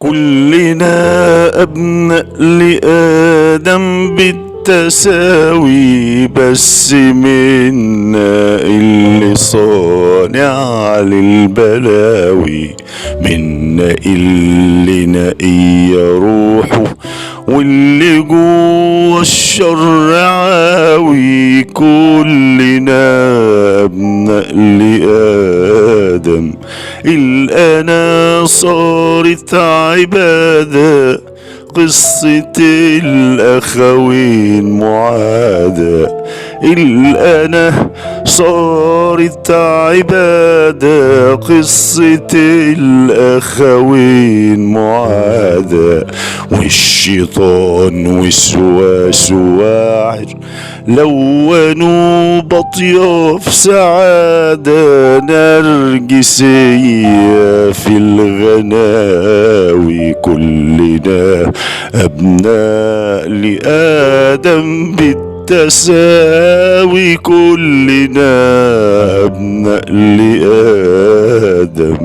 كلنا أبناء لآدم بالتساوي، بس منا اللي صانع للبلاوي، منا اللي نقي روحه واللي جوه الشر عاوي. كلنا أبناء لآدم، الأنا صارت عبادة، قصة الأخوين معادة. الأنا صارت عبادة، قصة الأخوين معادة. والشيطان وسواس واعر لونوا بطيا في سعادة، نرجسية في الغناوي. كلنا أبناء لآدم بالتساوي، كلنا أبناء لآدم.